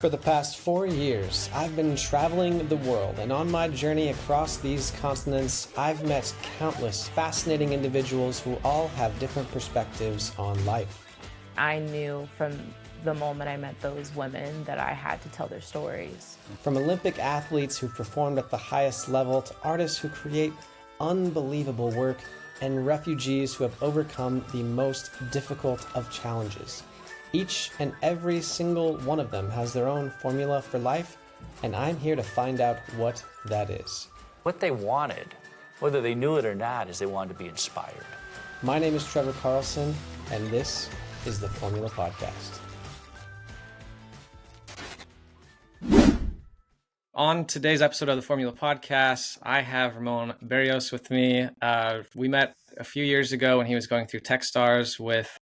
For the past 4 years, I've been traveling the world, and on my journey across these continents, I've met countless fascinating individuals who all have different perspectives on life. I knew from the moment I met those women that I had to tell their stories. From Olympic athletes who performed at the highest level to artists who create unbelievable work and refugees who have overcome the most difficult of challenges. Each and every single one of them has their own formula for life, and I'm here to find out what that is. What they wanted, whether they knew it or not, is they wanted to be inspired. My name is Trevor Carlson, and this is the Formula Podcast. On today's episode of the Formula Podcast, I have Ramon Berrios with me. We met a few years ago when he was going through Techstars with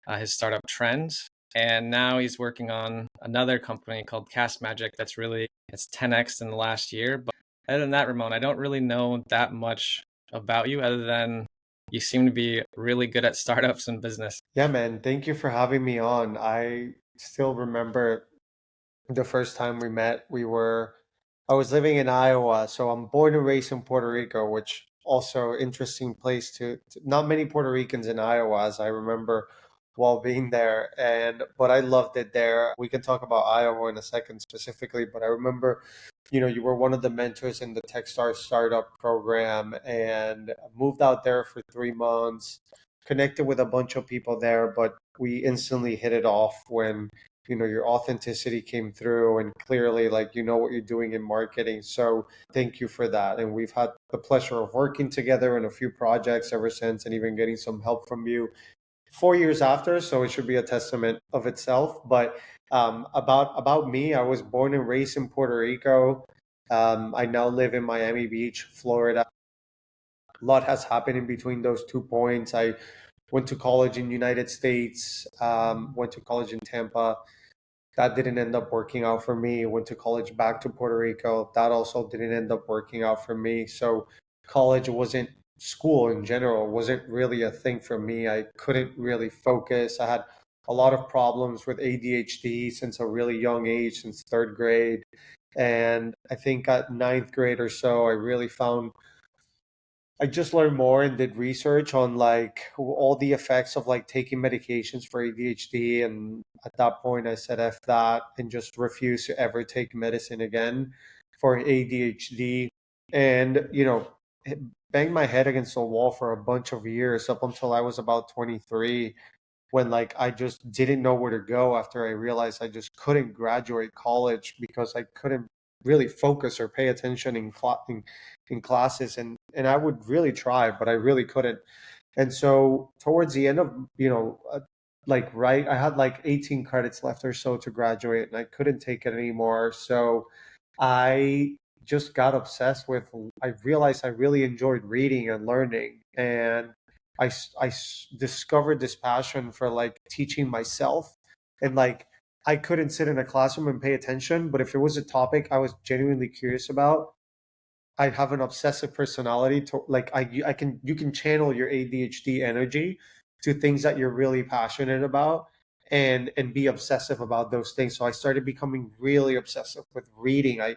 his startup Trends. And now he's working on another company called Castmagic it's 10x in the last year. But other than that, Ramon, I don't really know that much about you other than you seem to be really good at startups and business. Yeah, man. Thank you for having me on. I still remember the first time we met. I was living in Iowa, so I'm born and raised in Puerto Rico, which also interesting place not many Puerto Ricans in Iowa, as I remember while being there, but I loved it there. We can talk about Iowa in a second specifically, but I remember, you were one of the mentors in the Techstars startup program, and moved out there for 3 months, connected with a bunch of people there, but we instantly hit it off when your authenticity came through, and clearly what you're doing in marketing. So thank you for that. And we've had the pleasure of working together in a few projects ever since, and even getting some help from you 4 years after, so it should be a testament of itself. But about me, I was born and raised in Puerto Rico. I now live in Miami Beach, Florida. A lot has happened in between those 2 points. I went to college in the United States, went to college in Tampa. That didn't end up working out for me. Went to college back to Puerto Rico. That also didn't end up working out for me. So school in general wasn't really a thing for me. I couldn't really focus. I had a lot of problems with ADHD since a really young age, since third grade. And I think at ninth grade or so, I just learned more and did research on all the effects of taking medications for ADHD. And at that point, I said F that and just refused to ever take medicine again for ADHD. And, banged my head against the wall for a bunch of years up until I was about 23, when I just didn't know where to go after I realized I just couldn't graduate college because I couldn't really focus or pay attention in classes, and I would really try, but I really couldn't. And so towards the end of I had 18 credits left or so to graduate, and I couldn't take it anymore. So I just got obsessed with, I realized I really enjoyed reading and learning, and I discovered this passion for teaching myself. And I couldn't sit in a classroom and pay attention, but if it was a topic I was genuinely curious about, I have an obsessive personality to you can channel your ADHD energy to things that you're really passionate about, and be obsessive about those things. So I started becoming really obsessive with reading. I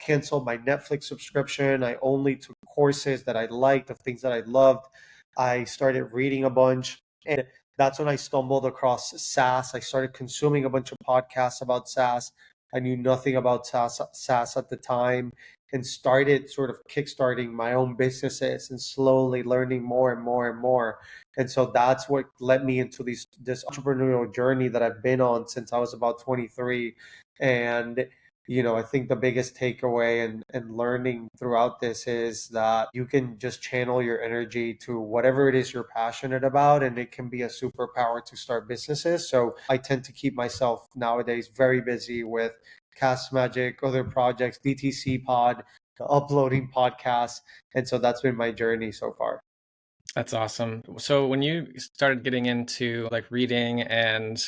canceled my Netflix subscription. I only took courses that I liked, of things that I loved. I started reading a bunch, and that's when I stumbled across SaaS. I started consuming a bunch of podcasts about SaaS. I knew nothing about SaaS at the time, and started sort of kickstarting my own businesses and slowly learning more and more and more. And so that's what led me into this entrepreneurial journey that I've been on since I was about 23. And I think the biggest takeaway and learning throughout this is that you can just channel your energy to whatever it is you're passionate about, and it can be a superpower to start businesses. So I tend to keep myself nowadays very busy with Castmagic, other projects, DTC Pod, uploading podcasts. And so that's been my journey so far. That's awesome. So when you started getting into reading and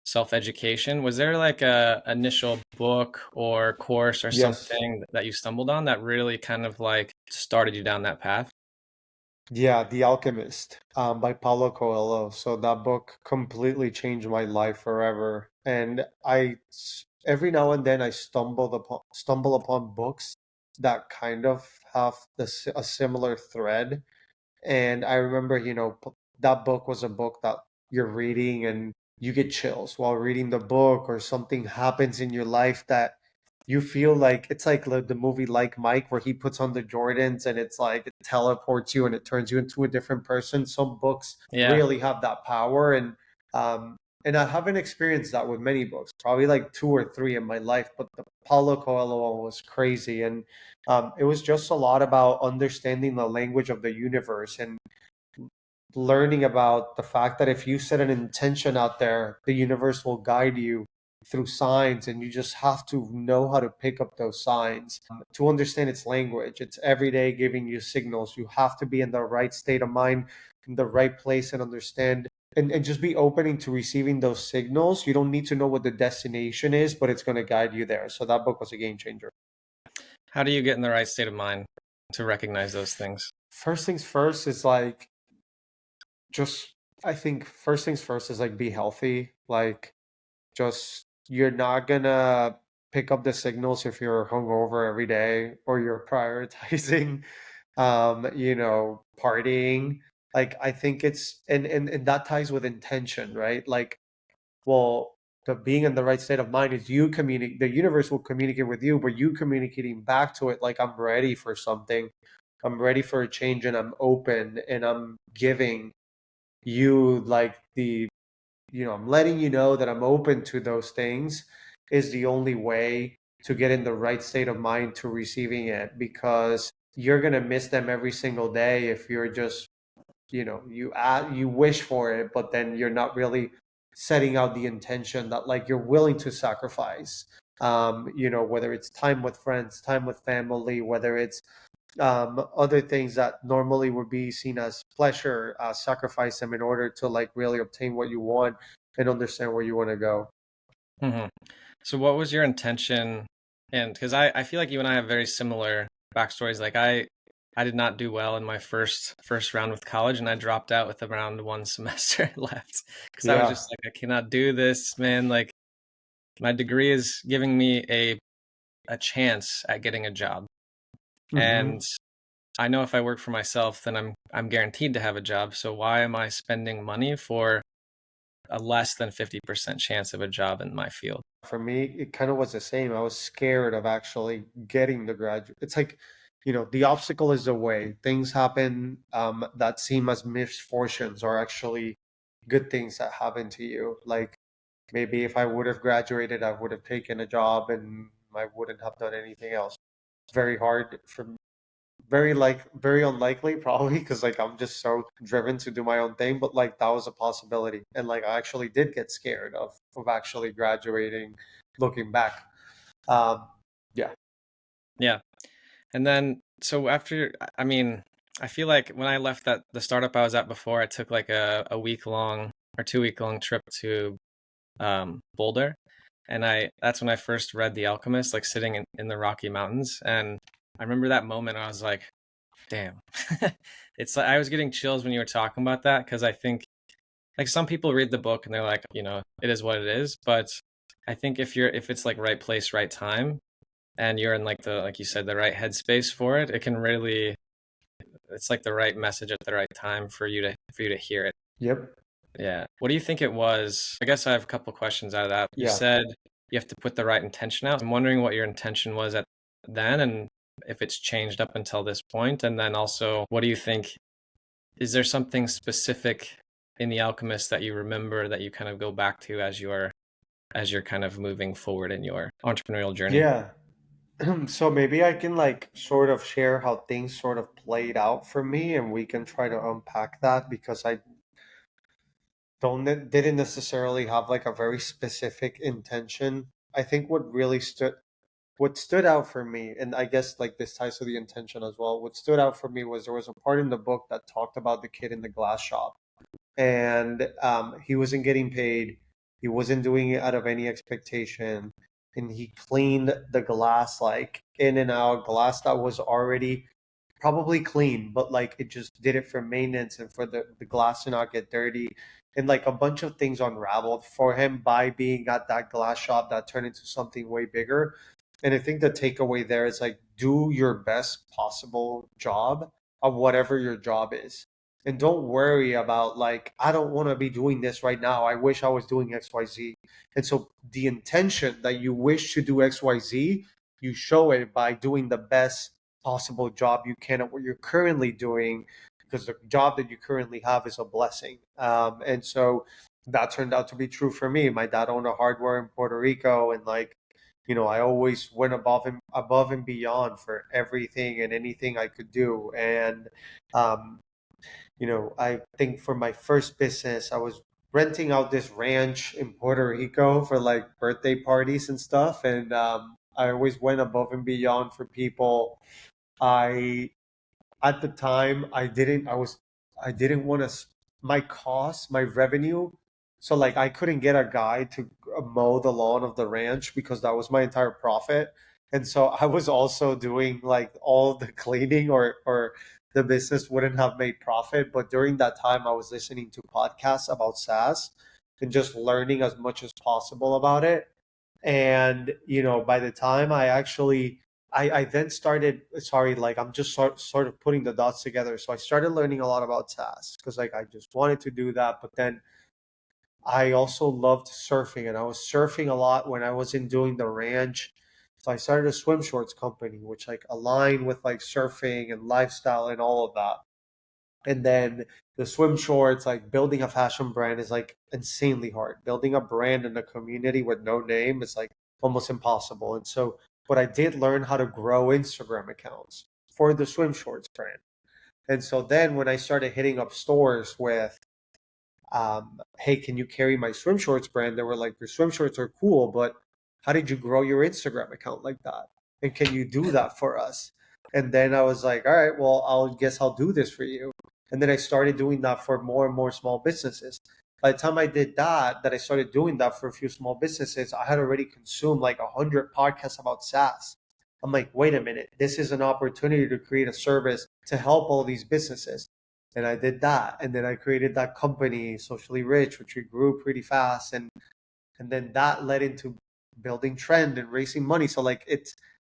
self-education, was there a initial book or course or Yes. something that you stumbled on that really kind of started you down that path? Yeah, The Alchemist, by Paulo Coelho. So that book completely changed my life forever. and every now and then I stumble upon books that kind of have a similar thread. And I remember, that book was a book that you're reading and you get chills while reading the book, or something happens in your life that you feel like it's like the movie Like Mike, where he puts on the Jordans and it's like it teleports you and it turns you into a different person. Some books Yeah. really have that power, um, and I haven't experienced that with many books, probably like two or three in my life. But the Paulo Coelho one was crazy, and it was just a lot about understanding the language of the universe and learning about the fact that if you set an intention out there, the universe will guide you through signs, and you just have to know how to pick up those signs to understand its language. It's every day giving you signals. You have to be in the right state of mind, in the right place, and understand and just be opening to receiving those signals. You don't need to know what the destination is, but it's going to guide you there. So that book was a game changer. How do you get in the right state of mind to recognize those things? First things first is like, just I think first things first is like be healthy. Like, just you're not gonna pick up the signals if you're hungover every day, or you're prioritizing partying. Like, I think it's and that ties with intention, right? Like, well, the being in the right state of mind is you communicate, the universe will communicate with you, but you communicating back to it like, I'm ready for something. I'm ready for a change, and I'm open, and I'm giving you like I'm letting you know that I'm open to those things, is the only way to get in the right state of mind to receiving it, because you're going to miss them every single day if you're just, you wish for it, but then you're not really setting out the intention that like you're willing to sacrifice, whether it's time with friends, time with family, whether it's other things that normally would be seen as pleasure, sacrifice them in order to like really obtain what you want and understand where you want to go. Hmm. So what was your intention? And because I feel like you and I have very similar backstories. Like I did not do well in my first round with college, and I dropped out with around one semester left because I was Yeah. just like, I cannot do this, man. Like, my degree is giving me a chance at getting a job. Hmm. And I know if I work for myself, then I'm guaranteed to have a job. So why am I spending money for a less than 50% chance of a job in my field? For me, it kind of was the same. I was scared of actually getting the graduate. It's like, the obstacle is the way. Things happen that seem as misfortunes are actually good things that happen to you. Like, maybe if I would have graduated, I would have taken a job and I wouldn't have done anything else. It's very hard for very unlikely, probably, because like I'm just so driven to do my own thing, but like that was a possibility, and like I actually did get scared of actually graduating, looking back. Yeah. Yeah. And then, so after, I mean, I feel like when I left the startup I was at before, I took like a week long or 2 week long trip to Boulder. And that's when I first read The Alchemist, like sitting in the Rocky Mountains. And I remember that moment, I was like, damn. It's like I was getting chills when you were talking about that, because I think like some people read the book and they're like, it is what it is. But I think if it's like right place, right time, and you're in like like you said, the right headspace for it, it can really, it's like the right message at the right time for you to hear it. Yep. Yeah. What do you think it was? I guess I have a couple questions out of that. You Yeah. said you have to put the right intention out. I'm wondering what your intention was at then, and if it's changed up until this point. And then also, what do you think? Is there something specific in The Alchemist that you remember that you kind of go back to as you're kind of moving forward in your entrepreneurial journey? Yeah. So maybe I can like sort of share how things sort of played out for me, and we can try to unpack that, because I don't didn't necessarily have like a very specific intention. I think what stood out for me, and I guess like this ties to the intention as well, what stood out for me was there was a part in the book that talked about the kid in the glass shop, and he wasn't getting paid. He wasn't doing it out of any expectation, and he cleaned the glass like in and out, glass that was already probably clean, but like it just did it for maintenance and for the glass to not get dirty. And like a bunch of things unraveled for him by being at that glass shop that turned into something way bigger. And I think the takeaway there is like do your best possible job of whatever your job is. And don't worry about like, I don't want to be doing this right now. I wish I was doing XYZ. And so the intention that you wish to do XYZ, you show it by doing the best possible job you can at what you're currently doing, because the job that you currently have is a blessing. And so that turned out to be true for me. My dad owned a hardware in Puerto Rico, and like, I always went above and beyond for everything and anything I could do. And um, I think for my first business, I was renting out this ranch in Puerto Rico for like birthday parties and stuff. And I always went above and beyond for people. I At the time I didn't want to my cost, my revenue. So like I couldn't get a guy to mow the lawn of the ranch because that was my entire profit. And so I was also doing like all the cleaning, or the business wouldn't have made profit. But during that time I was listening to podcasts about SaaS and just learning as much as possible about it. And by the time I then started, sorry, like I'm just sort of putting the dots together. So I started learning a lot about SaaS because like I just wanted to do that. But then I also loved surfing, and I was surfing a lot when I wasn't doing the ranch. So I started a swim shorts company, which like aligned with like surfing and lifestyle and all of that. And then the swim shorts, like building a fashion brand is like insanely hard. Building a brand in a community with no name is like almost impossible. And so, but I did learn how to grow Instagram accounts for the swim shorts brand. And so then when I started hitting up stores with, hey, can you carry my swim shorts brand? They were like, your swim shorts are cool, but how did you grow your Instagram account like that? And can you do that for us? And then I was like, all right, well, I'll do this for you. And then I started doing that for more and more small businesses. By the time I did that I started doing that for a few small businesses, I had already consumed like 100 podcasts about SaaS. I'm like, wait a minute, this is an opportunity to create a service to help all these businesses. And I did that. And then I created that company, Socially Rich, which we grew pretty fast. And then that led into building trend and raising money. So like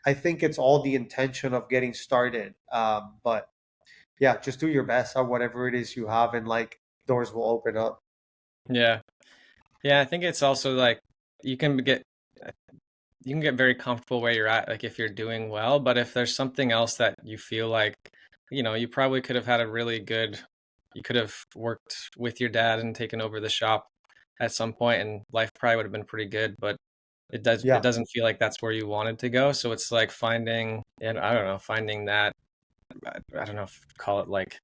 I think it's all the intention of getting started. But yeah, just do your best at whatever it is you have, and like doors will open up. Yeah. Yeah, I think it's also like you can get you can get very comfortable where you're at, like if you're doing well, but if there's something else that you feel like, you probably could have had a really good, you could have worked with your dad and taken over the shop at some point and life probably would have been pretty good, but it Yeah. doesn't feel like that's where you wanted to go. So it's like finding, and I don't know, finding that, I don't know if call it like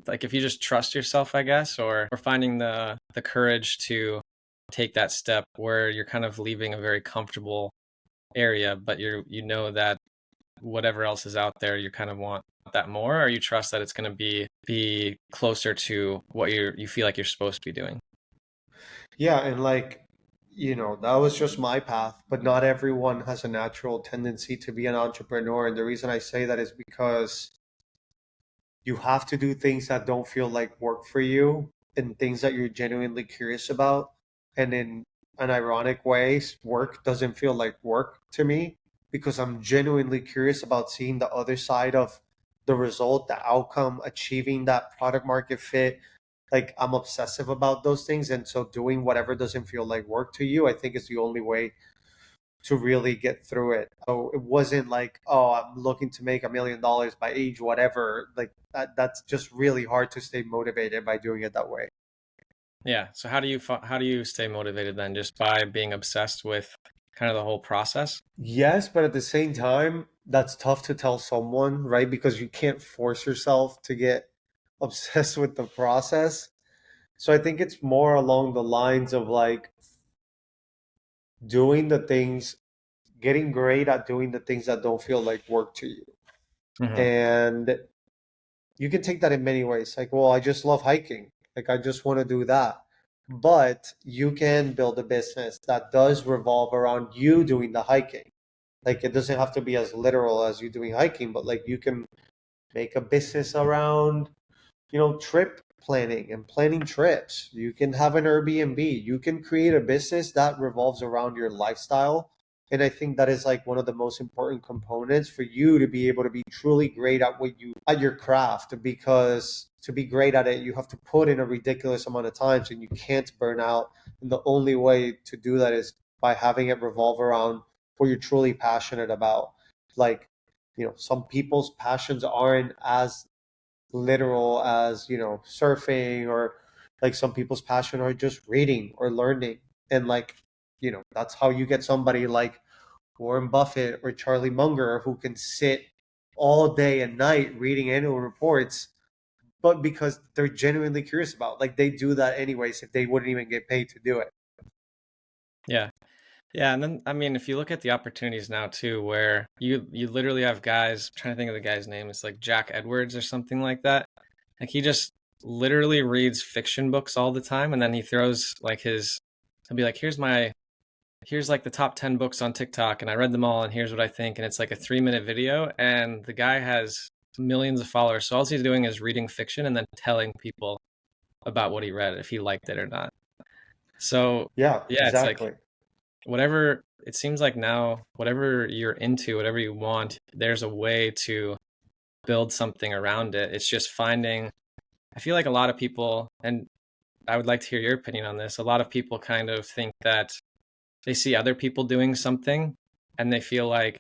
like if you just trust yourself, I guess, or finding the courage to take that step where you're kind of leaving a very comfortable area, but that whatever else is out there, you kind of want that more, or you trust that it's going to be closer to what you feel like you're supposed to be doing. Yeah. And like, that was just my path, but not everyone has a natural tendency to be an entrepreneur. And the reason I say that is because you have to do things that don't feel like work for you and things that you're genuinely curious about. And in an ironic way, work doesn't feel like work to me because I'm genuinely curious about seeing the other side of the result, the outcome, achieving that product market fit. Like I'm obsessive about those things. And so doing whatever doesn't feel like work to you, I think is the only way to really get through it. So it wasn't like, oh, I'm looking to make $1 million by age whatever. Like that's just really hard to stay motivated by doing it that way. Yeah. So how do you stay motivated then? Just by being obsessed with kind of the whole process? Yes, but at the same time, that's tough to tell someone, right? Because you can't force yourself to get obsessed with the process. So I think it's more along the lines of like doing the things, getting great at doing the things that don't feel like work to you. Hmm. And you can take that in many ways. Like, well, I just love hiking. Like, I just want to do that. But you can build a business that does revolve around you doing the hiking. Like, it doesn't have to be as literal as you doing hiking, but like make a business around, trip planning and planning trips. You can have an Airbnb. You can create a business that revolves around your lifestyle. And I think that is like one of the most important components for you to be able to be truly great at at your craft, because to be great at it, you have to put in a ridiculous amount of times and you can't burn out. And the only way to do that is by having it revolve around what you're truly passionate about. Like, some people's passions aren't as literal as surfing, or like some people's passion are just reading or learning. And like, that's how you get somebody like Warren Buffett or Charlie Munger who can sit all day and night reading annual reports, but because they're genuinely curious about, like, they do that anyways if they wouldn't even get paid to do it. Yeah. Yeah, and then I mean, if you look at the opportunities now too, where you literally have guys, I'm trying to think of the guy's name, it's like Jack Edwards or something like that. Like he just literally reads fiction books all the time, and then he throws like he'll be like, here's like the top 10 books on TikTok, and I read them all, and here's what I think, and it's like a 3-minute video, and the guy has millions of followers. So all he's doing is reading fiction and then telling people about what he read, if he liked it or not. So Yeah, yeah, it's like exactly. whatever it seems like now, whatever you're into, whatever you want, there's a way to build something around it. It's just finding, I feel like a lot of people, and I would like to hear your opinion on this, a lot of people kind of think that they see other people doing something and they feel like,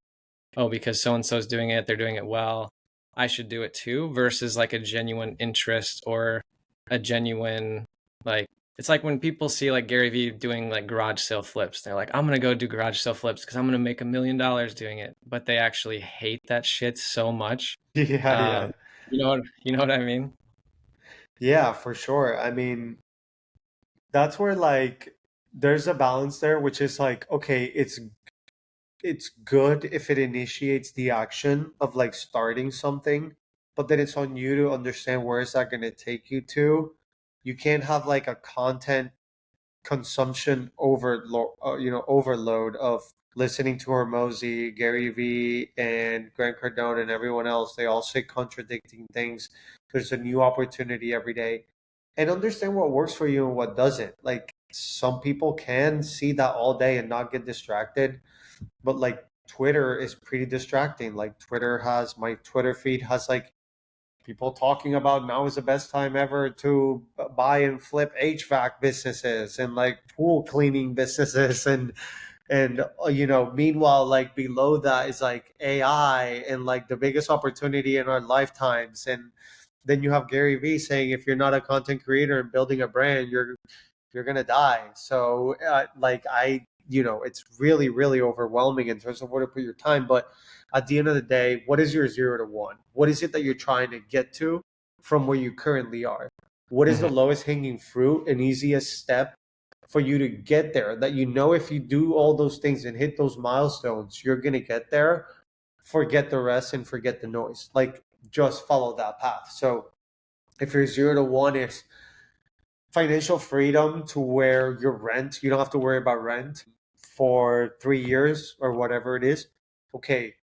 oh, because so and so's doing it, they're doing it well, I should do it too, versus like a genuine interest or a genuine, like, it's like when people see like Gary Vee doing like garage sale flips, they're like, I'm gonna go do garage sale flips because I'm gonna make $1 million doing it, but they actually hate that shit so much. Yeah, yeah. um you know what I mean? Yeah, for sure. I mean, that's where like there's a balance there, which is like, okay, it's good if it initiates the action of like starting something, but then it's on you to understand where is that going to take you to. You can't have like a content consumption overload of listening to Hormozy, Gary Vee, and Grant Cardone and everyone else. They all say contradicting things. There's a new opportunity every day, and understand what works for you and what doesn't. Like, some people can see that all day and not get distracted, but like Twitter is pretty distracting. Like, my Twitter feed has like people talking about now is the best time ever to buy and flip HVAC businesses and like pool cleaning businesses, and meanwhile, like below that is like AI and like the biggest opportunity in our lifetimes. And then you have Gary Vee saying if you're not a content creator and building a brand, you're gonna die. So it's really, really overwhelming in terms of where to put your time. But at the end of the day, what is your 0 to 1? What is it that you're trying to get to from where you currently are? What is the Mhm. lowest hanging fruit and easiest step for you to get there, that if you do all those things and hit those milestones, you're gonna get there? Forget the rest and forget the noise. Like, just follow that path. So if your 0 to 1 is financial freedom, to where you don't have to worry about rent for 3 years or whatever it is. Okay,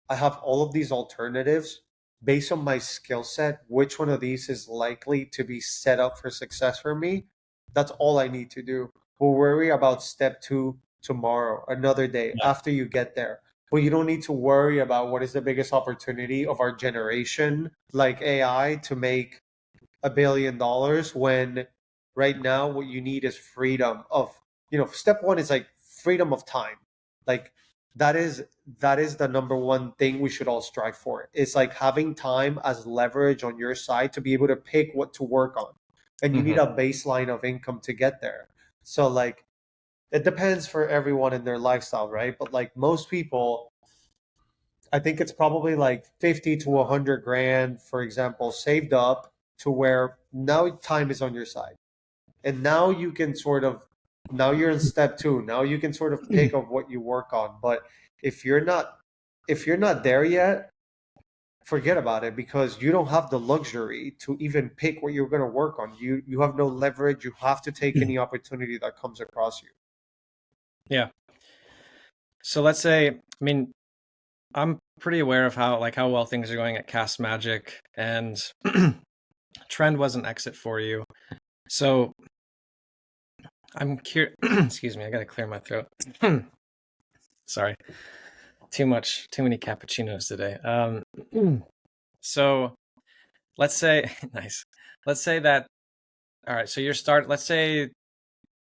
I have all of these alternatives based on my skill set. Which one of these is likely to be set up for success for me? That's all I need to do. We'll worry about step 2 tomorrow, another day Yeah. after you get there. But you don't need to worry about what is the biggest opportunity of our generation, like AI, to make $1 billion, when right now what you need is freedom of, step 1 is like freedom of time. Like, that is the number one thing we should all strive for. It's like having time as leverage on your side to be able to pick what to work on, and you need Mhm. a baseline of income to get there. So like, it depends for everyone in their lifestyle, right? But like most people, I think it's probably like 50 to 100 grand, for example, saved up, to where now time is on your side. And now you can now you're in step 2. Now you can sort of pick of what you work on. But if you're not, if you're not there yet, forget about it, because you don't have the luxury to even pick what you're going to work on. You have no leverage. You have to take any opportunity that comes across you. Yeah. So let's say, I mean, I'm pretty aware of how well things are going at Castmagic, and Trend was an exit for you. So I'm curious. Excuse me, I gotta clear my throat. Sorry, too many cappuccinos today. So let's say, nice. Let's say that. All right. So let's say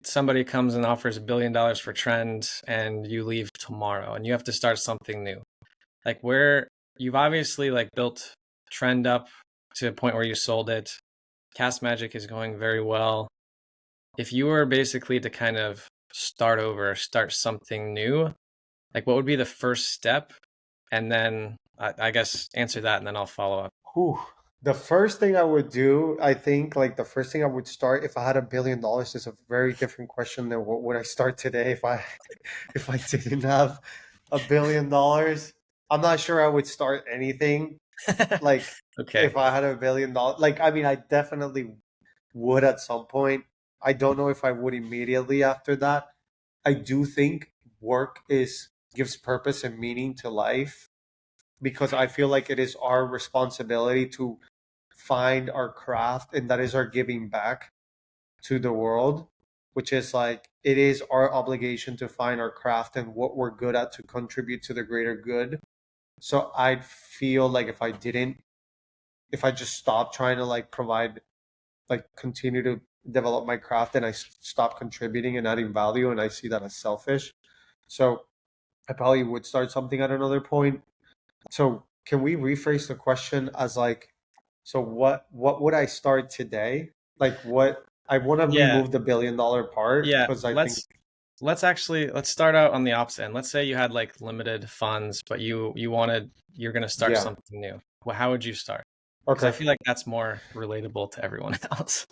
somebody comes and offers $1 billion for Trend, and you leave tomorrow, and you have to start something new. Like, where you've obviously like built Trend up to a point where you sold it. Castmagic is going very well. If you were basically to kind of start over, start something new, like what would be the first step? And then I guess answer that, and then I'll follow up. Whew. The first thing I would do, I think, like the first thing I would start if I had $1 billion is a very different question than what would I start today if I if I didn't have $1 billion. I'm not sure I would start anything. Like Okay. if I had $1 billion, like I mean, I definitely would at some point. I don't know if I would immediately after that. I do think work gives purpose and meaning to life because I feel like it is our responsibility to find our craft, and that is our giving back to the world, which is like it is our obligation to find our craft and what we're good at to contribute to the greater good. So I'd feel like if I just stopped trying to like provide, like continue to develop my craft and I stop contributing and adding value, and I see that as selfish. So I probably would start something at another point. So can we rephrase the question as like, so what would I start today? Like what I want to Yeah. remove the $1 billion part Yeah. because I think Let's start out on the opposite end. Let's say you had like limited funds, but you're going to start yeah. something new. Well, how would you start? Because I Okay. feel like that's more relatable to everyone else.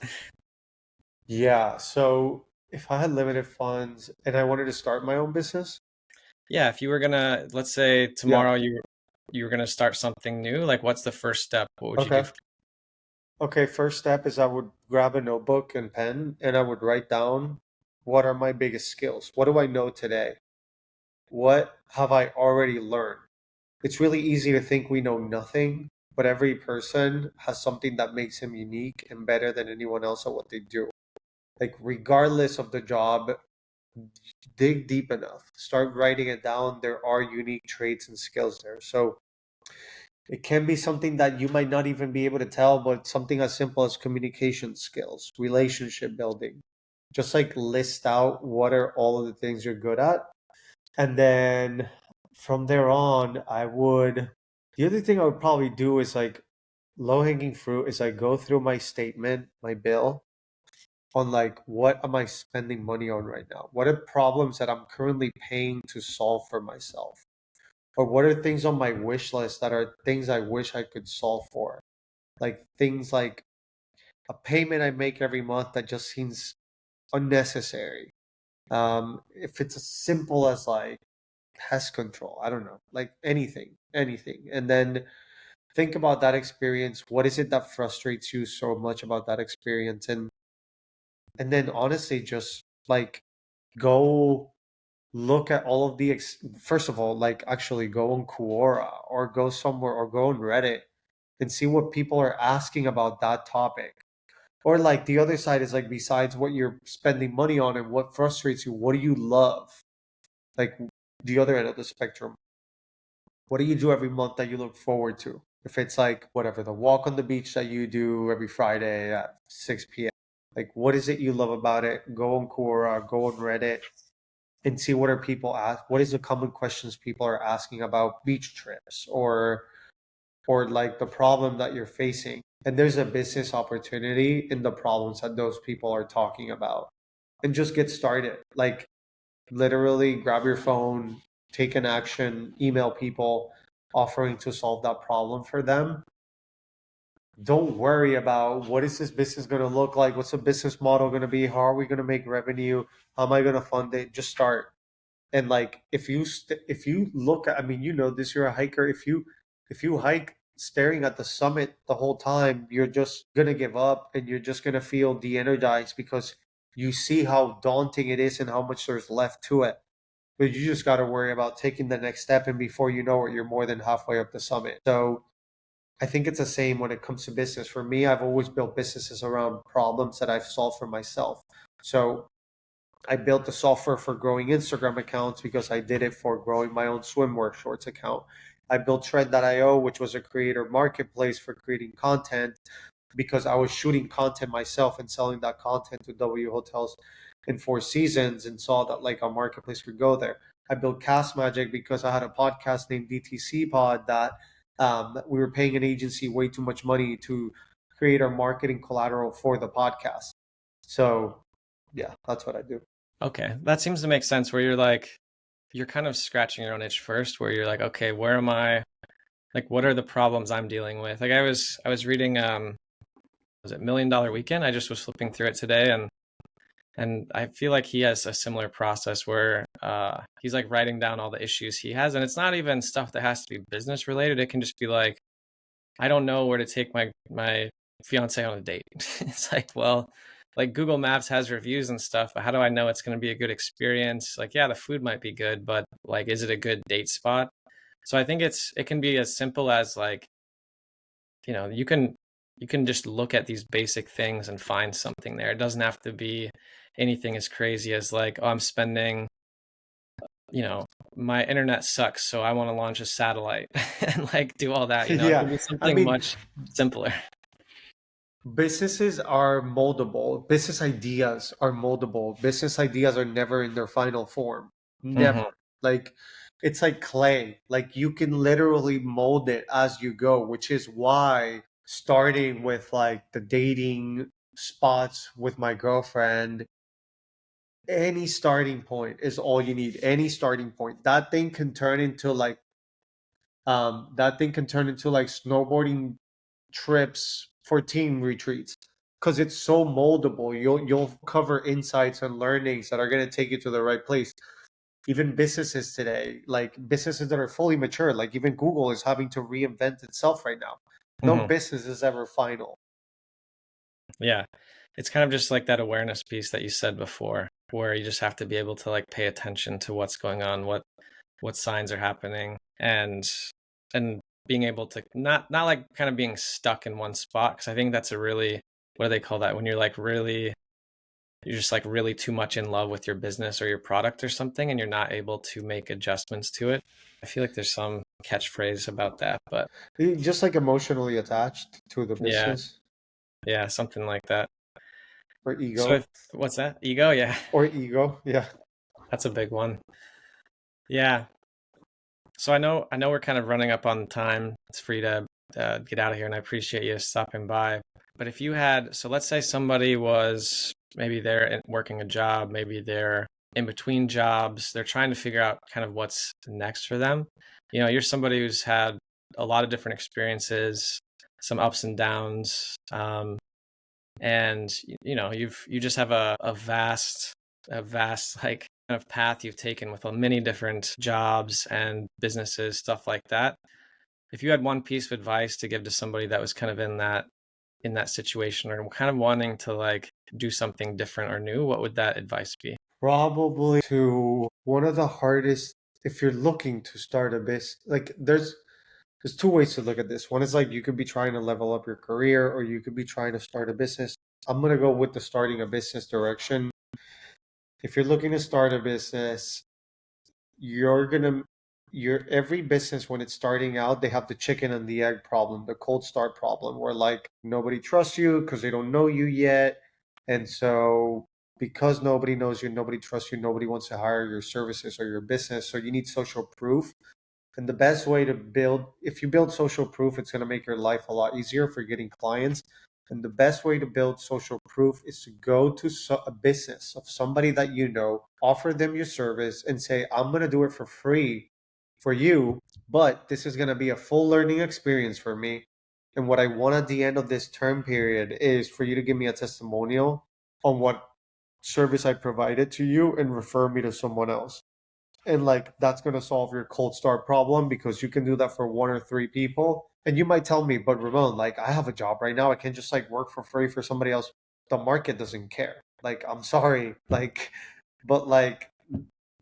Yeah. So if I had limited funds and I wanted to start my own business, Yeah, if you were gonna, let's say yeah. tomorrow you were gonna start something new, like what's the first step? What would you do? Okay. Okay, first step is I would grab a notebook and pen and I would write down what are my biggest skills? What do I know today? What have I already learned? It's really easy to think we know nothing, but every person has something that makes him unique and better than anyone else at what they do. Like, regardless of the job, dig deep enough, start writing it down. There are unique traits and skills there. So, it can be something that you might not even be able to tell, but something as simple as communication skills, relationship building. Just like list out what are all of the things you're good at. And then from there on, the other thing I would probably do is like low hanging fruit is I go through my statement, my bill on like what am I spending money on right now? What are problems that I'm currently paying to solve for myself? Or what are things on my wish list that are things I wish I could solve for? Like things like a payment I make every month that just seems unnecessary. If it's as simple as like pest control, I don't know, like anything. And then think about that experience. What is it that frustrates you so much about that experience? And then honestly, just like go look at all of first of all, like actually go on Quora or go somewhere or go on Reddit and see what people are asking about that topic. Or like the other side is like besides what you're spending money on and what frustrates you, what do you love? Like the other end of the spectrum. What do you do every month that you look forward to? If it's like whatever, the walk on the beach that you do every Friday at 6 p.m. Like what is it you love about it? Go on Quora, go on Reddit, and see what are people ask. What is the common questions people are asking about beach trips or like the problem that you're facing. And there's a business opportunity in the problems that those people are talking about. And just get started. Like literally grab your phone, take an action, email people offering to solve that problem for them. Don't worry about what is this business going to look like? What's the business model going to be? How are we going to make revenue? How am I going to fund it? Just start. And like if you look at, I mean, you know this, you're a hiker. If you hike staring at the summit the whole time, you're just gonna give up and you're just gonna feel de-energized because you see how daunting it is and how much there's left to it. but you just got to worry about taking the next step. And before you know it, you're more than halfway up the summit. So I think it's the same when it comes to business. For me, I've always built businesses around problems that I've solved for myself. So I built the software for growing Instagram accounts because I did it for growing my own swimwear shorts account. I built Trend.io, which was a creator marketplace for creating content because I was shooting content myself and selling that content to W hotels in Four Seasons and saw that like a marketplace could go there. I built Castmagic because I had a podcast named DTC Pod that we were paying an agency way too much money to create our marketing collateral for the podcast. So yeah, that's what I do. Okay, that seems to make sense where you're kind of scratching your own itch first, where you're like, okay, where am I? Like, what are the problems I'm dealing with? Like, I was reading, was it Million Dollar Weekend? I just was flipping through it today, and I feel like he has a similar process where he's like writing down all the issues he has, and it's not even stuff that has to be business related. It can just be like, I don't know where to take my fiance on a date. It's like, well, like Google Maps has reviews and stuff, but how do I know it's going to be a good experience? Like, yeah, the food might be good, but like, is it a good date spot? So I think it can be as simple as like, you can just look at these basic things and find something there. It doesn't have to be anything as crazy as like, oh, I'm spending, my internet sucks, so I want to launch a satellite and like do all that. It Yeah, can be I something mean, much simpler. businesses are moldable. Business ideas are moldable. Business ideas are never in their final form. Hmm. Never. Like it's like clay. Like you can literally mold it as you go, which is why starting with like the dating spots with my girlfriend, any starting point is all you need. Any starting point. That thing can turn into like snowboarding trips for team retreats because it's so moldable. You'll cover insights and learnings that are going to take you to the right place. Even businesses today, like businesses that are fully mature, like even Google is having to reinvent itself right now. No Hmm. business is ever final. Yeah. It's kind of just like that awareness piece that you said before, where you just have to be able to like pay attention to what's going on, what signs are happening, and being able to not like kind of being stuck in one spot. Because I think that's a really, what do they call that? When you're just like really too much in love with your business or your product or something, and you're not able to make adjustments to it. I feel like there's some catchphrase about that, but Just like emotionally attached to the yeah, business yeah, something like that. or So ego what's that? Ego? Yeah, or ego. Yeah. that's a big one. Yeah. So I know we're kind of running up on time. It's free to get out of here, and I appreciate you stopping by. But if you had, so let's say somebody was maybe they're working a job, maybe they're in between jobs, they're trying to figure out kind of what's next for them. You're somebody who's had a lot of different experiences, some ups and downs, and you just have a vast like kind of path you've taken with many different jobs and businesses, stuff like that. If you had one piece of advice to give to somebody that was kind of in that situation or kind of wanting to like do something different or new, what would that advice be? Probably to one of the hardest if you're looking to start a business. Like there's two ways to look at this. One is like you could be trying to level up your career or you could be trying to start a business. I'm gonna go with the starting a business direction. If you're looking to start a business, you're gonna your every business when it's starting out, they have the chicken and the egg problem, the cold start problem, where like nobody trusts you because they don't know you yet. And so because nobody knows you, nobody trusts you, nobody wants to hire your services or your business. So you need social proof. And the best way to build, if you build social proof, it's going to make your life a lot easier for getting clients. And the best way to build social proof is to go to a business of somebody that you know, offer them your service, and say, I'm going to do it for free for you, but this is going to be a full learning experience for me. And what I want at the end of this term period is for you to give me a testimonial on what service I provided to you and refer me to someone else. And like that's going to solve your cold start problem because you can do that for one or three people. And you might tell me, but Ramon, like I have a job right now. I can't just like work for free for somebody else. The market doesn't care. Like, I'm sorry. Like, but like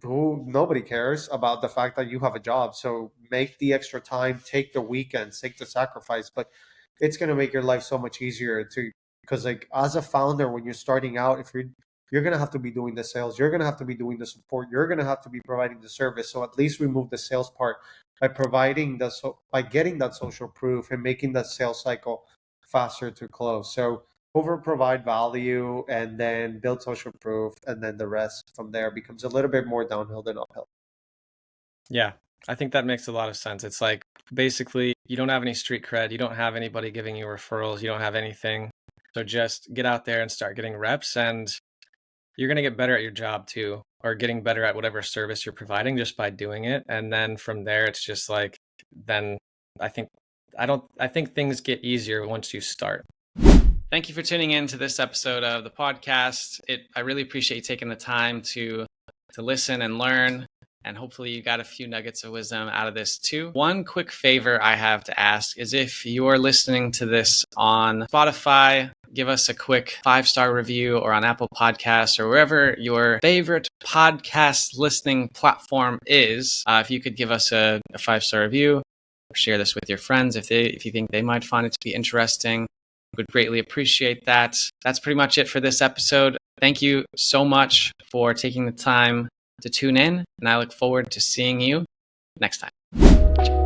nobody cares about the fact that you have a job. So make the extra time, take the weekends, take the sacrifice, but it's going to make your life so much easier to, because like as a founder, when you're starting out, if you're going to have to be doing the sales, you're going to have to be doing the support, you're going to have to be providing the service. So at least remove the sales part by providing by getting that social proof and making that sales cycle faster to close. So over provide value and then build social proof, and then the rest from there becomes a little bit more downhill than uphill. Yeah, I think that makes a lot of sense. It's like basically you don't have any street cred, you don't have anybody giving you referrals, you don't have anything. So just get out there and start getting reps, and you're going to get better at your job too, or getting better at whatever service you're providing just by doing it. And then from there, it's just like, then I think things get easier once you start. Thank you for tuning in to this episode of the podcast. I really appreciate you taking the time to listen and learn, and hopefully you got a few nuggets of wisdom out of this too. One quick favor I have to ask is if you're listening to this on Spotify, give us a quick 5-star review, or on Apple Podcasts, or wherever your favorite podcast listening platform is. If you could give us a 5-star review, or share this with your friends if you think they might find it to be interesting. Would greatly appreciate that. That's pretty much it for this episode. Thank you so much for taking the time to tune in, and I look forward to seeing you next time.